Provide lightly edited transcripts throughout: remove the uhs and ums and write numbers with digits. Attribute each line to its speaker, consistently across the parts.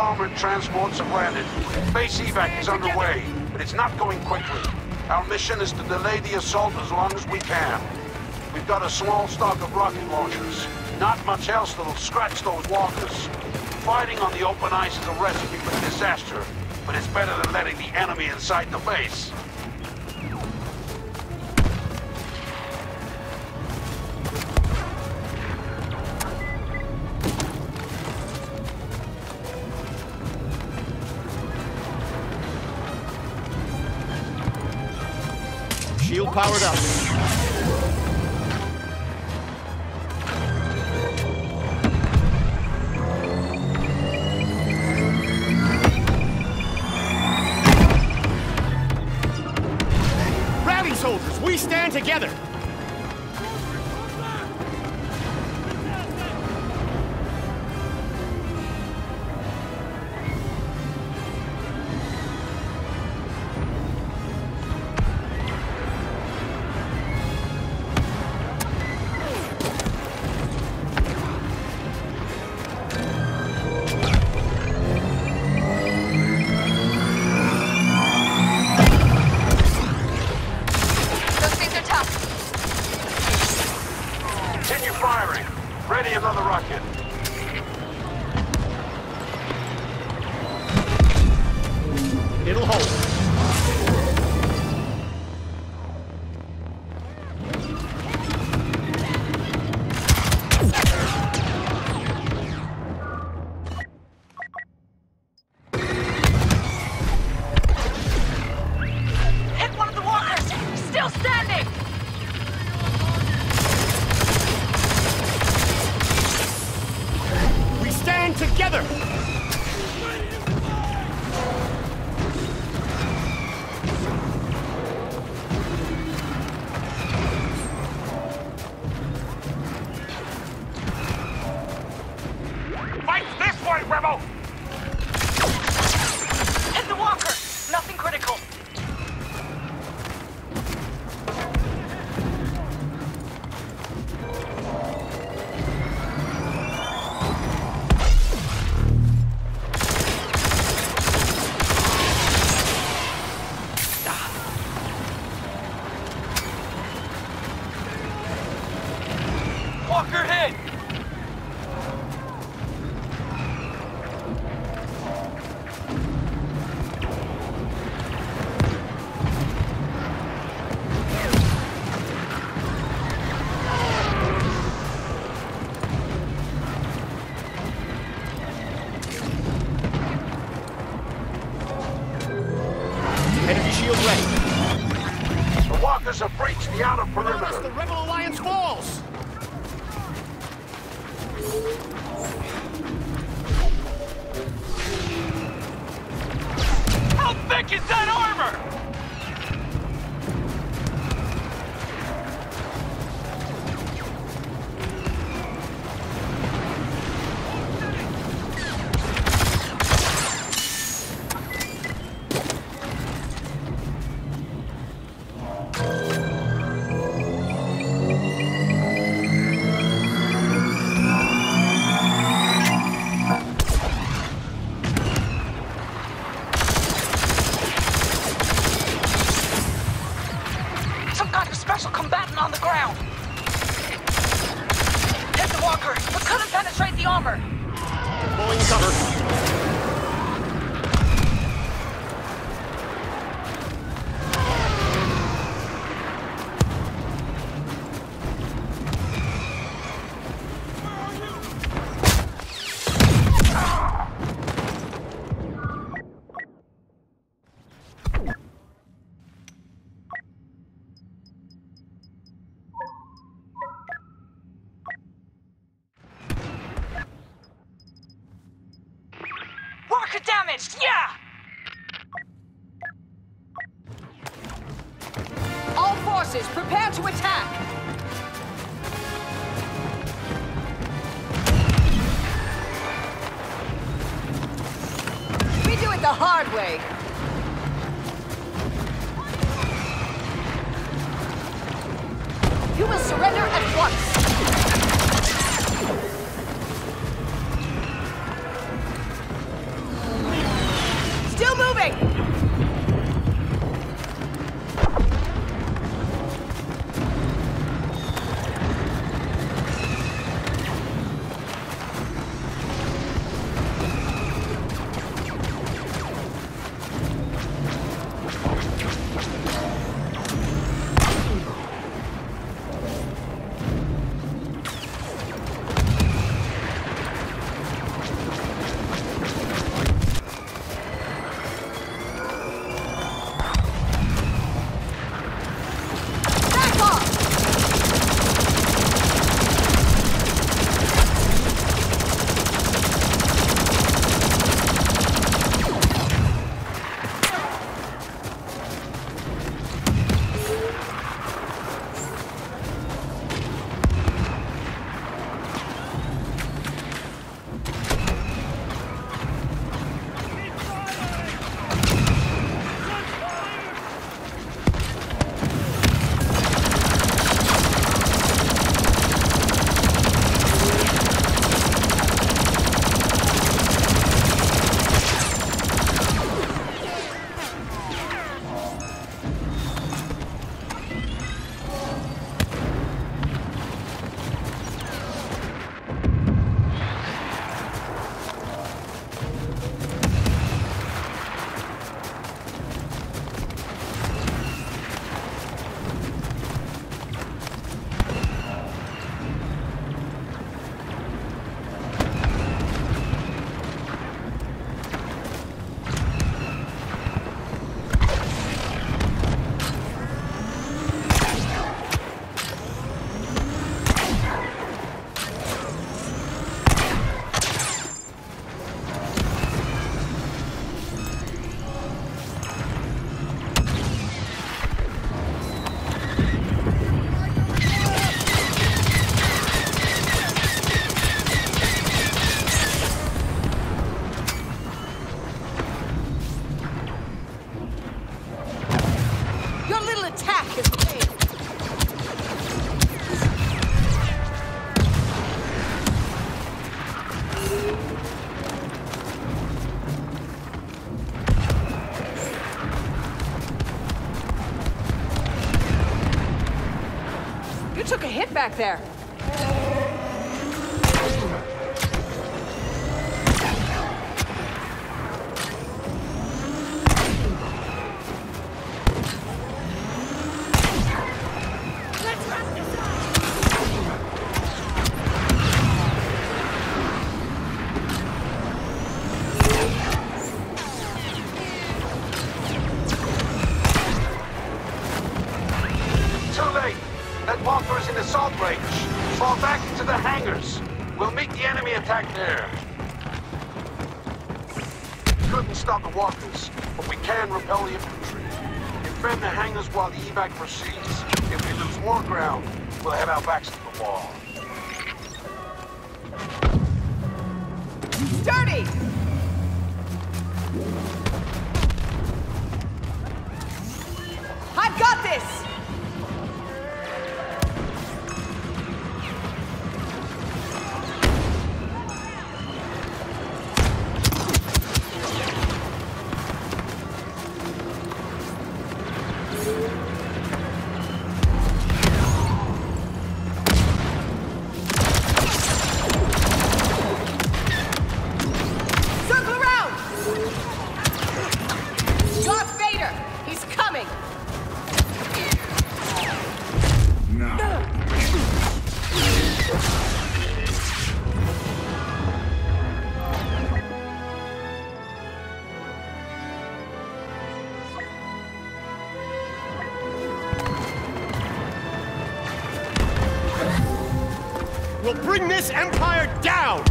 Speaker 1: armored transports have landed. Base evac is underway, but it's not going quickly. Our mission is to delay the assault as long as we can. We've got a small stock of rocket launchers. Not much else that'll scratch those walkers. Fighting on the open ice is a recipe for disaster, but it's better than letting the enemy inside the base.
Speaker 2: Shield powered up. Rally soldiers, we stand together.
Speaker 1: Ready another rocket.
Speaker 2: It'll hold.
Speaker 3: Hit one of the walkers! Still standing!
Speaker 2: Stand together!
Speaker 1: Fight this way, Rebel!
Speaker 3: Hit the walker! Nothing critical. Walker hit!
Speaker 2: Enemy shield ready.
Speaker 1: The walkers have breached the outer
Speaker 2: For the rest,
Speaker 1: perimeter.
Speaker 2: the Rebel Alliance falls!
Speaker 3: How thick is that armor? Some kind of special combatant on the ground. Hit the walker, but couldn't penetrate the armor.
Speaker 2: Pulling cover.
Speaker 3: Walker damaged, yeah!
Speaker 4: All forces, prepare to attack! We do it the hard way. You will surrender at once. back there.
Speaker 1: That walker is in assault range. Fall back into the hangars. We'll meet the enemy attack there. Couldn't stop the walkers, but we can repel the infantry. Defend the hangars while the evac proceeds. If we lose more ground, we'll head our backs to the wall.
Speaker 4: Sturdy! I've got this!
Speaker 2: We'll bring this empire down!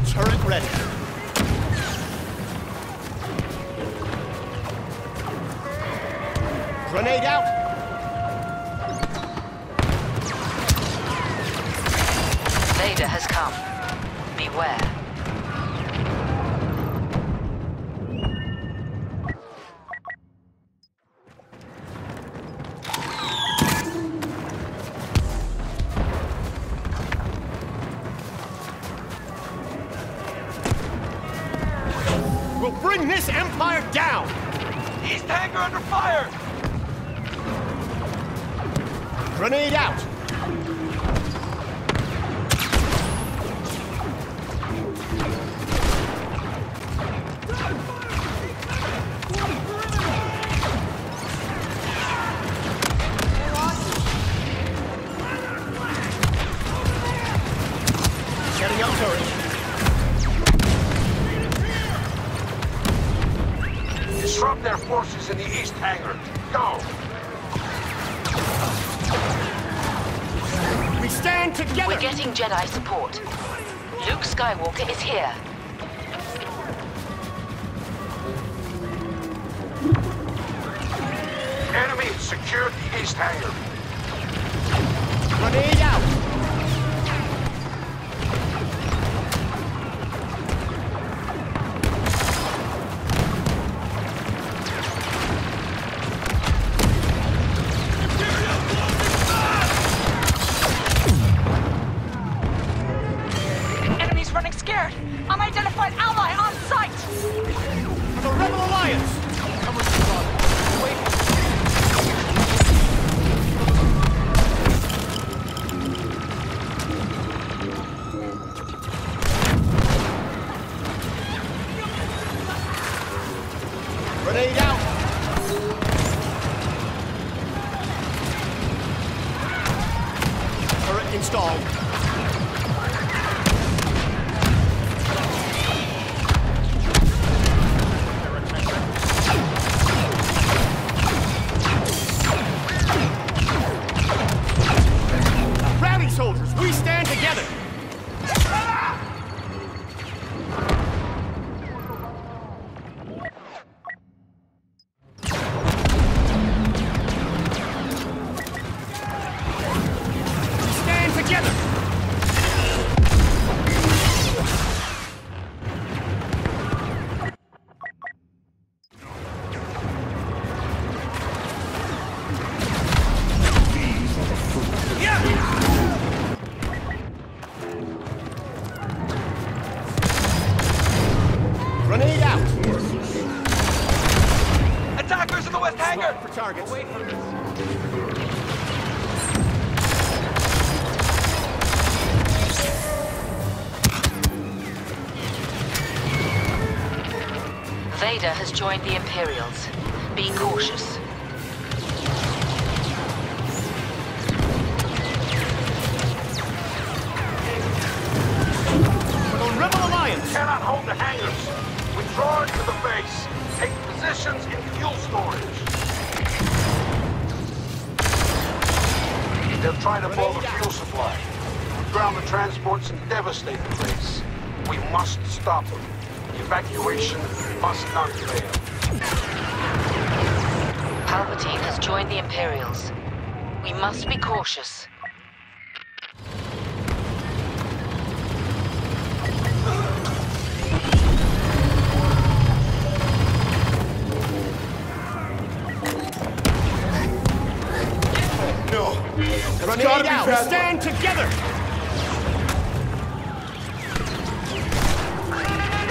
Speaker 2: Turret ready. Grenade out!
Speaker 5: Vader has come. Beware.
Speaker 2: We'll bring this empire down!
Speaker 1: East hangar under fire!
Speaker 2: Grenade out! Setting up turret.
Speaker 1: Disrupt their forces in the east hangar. Go!
Speaker 2: We stand together!
Speaker 5: We're getting Jedi support. Luke Skywalker is here.
Speaker 1: Enemy secured the east hangar.
Speaker 2: Grenade out!
Speaker 3: Enemy's running scared. Unidentified ally on sight.
Speaker 2: The Rebel Alliance! Cover the front. Wait. Grenade out! Turret installed. Rally soldiers, we stand together! out! Attackers in the west hangar! For targets. Wait for this.
Speaker 5: Vader has joined the Imperials. Be cautious.
Speaker 2: For the Rebel Alliance!
Speaker 1: Cannot hold the hangars. Withdraw into the base. Take positions in fuel storage. They'll try to blow the fuel supply. Ground the transports and devastate the base. We must stop them. Evacuation must not fail.
Speaker 5: Palpatine has joined the Imperials. We must be cautious.
Speaker 2: No. Grenade out! Stand together!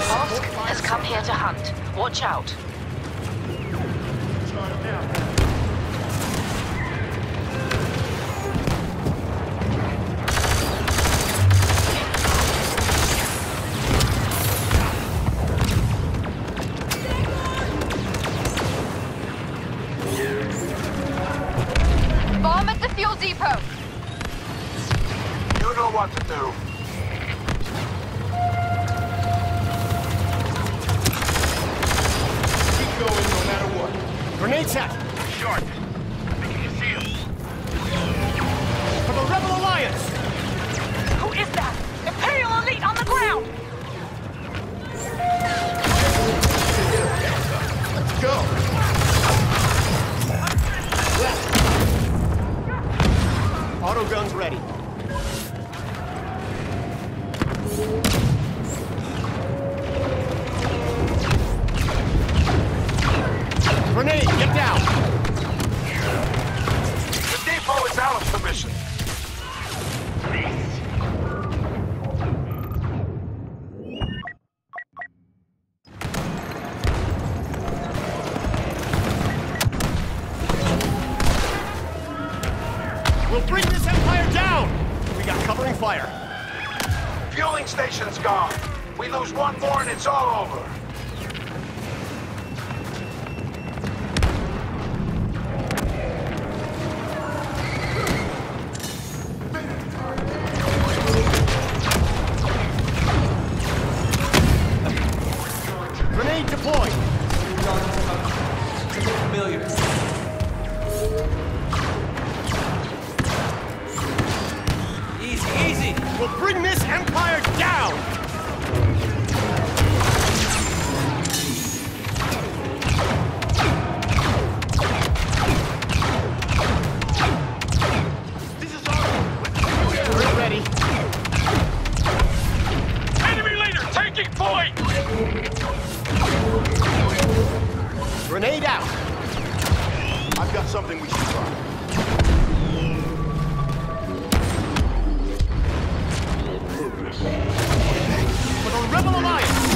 Speaker 5: Bosk has come here to hunt. Watch out.
Speaker 4: Bomb at the fuel depot.
Speaker 1: You know what to do.
Speaker 2: Going no matter what. Grenade set!
Speaker 1: Short. I think you can see him.
Speaker 2: For the Rebel Alliance!
Speaker 3: Who is that? Imperial elite on the ground!
Speaker 2: Let's go! Auto guns ready. Grenade, get down!
Speaker 1: The depot is out of commission.
Speaker 2: We'll bring this Empire down! We got covering fire.
Speaker 1: Fueling station's gone. We lose one more and it's all over.
Speaker 2: Grenade deployed!
Speaker 6: Familiar. Easy, easy!
Speaker 2: We'll bring this Empire down!
Speaker 1: This is all.
Speaker 2: We're ready.
Speaker 1: Enemy leader taking point!
Speaker 2: Grenade out! I've got something we should try. For the Rebel Alliance!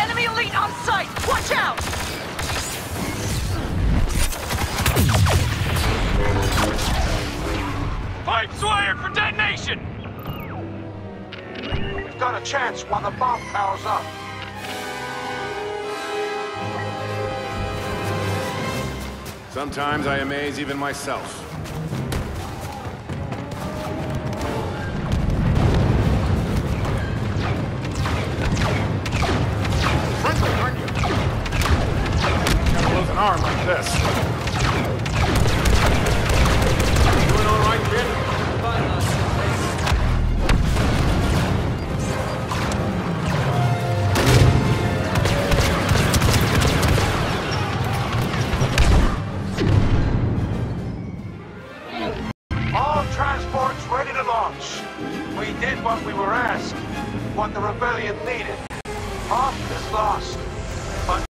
Speaker 3: Enemy elite on sight! Watch out!
Speaker 1: Pipes wired for detonation! We've got a chance while the bomb powers up.
Speaker 7: Sometimes I amaze even myself.
Speaker 2: Friendly, aren't you?
Speaker 7: Gotta lose an arm like this. Doing all right, kid?
Speaker 6: Fine,
Speaker 1: All transports ready to launch. We did what we were asked, what the rebellion needed. Hoth is lost.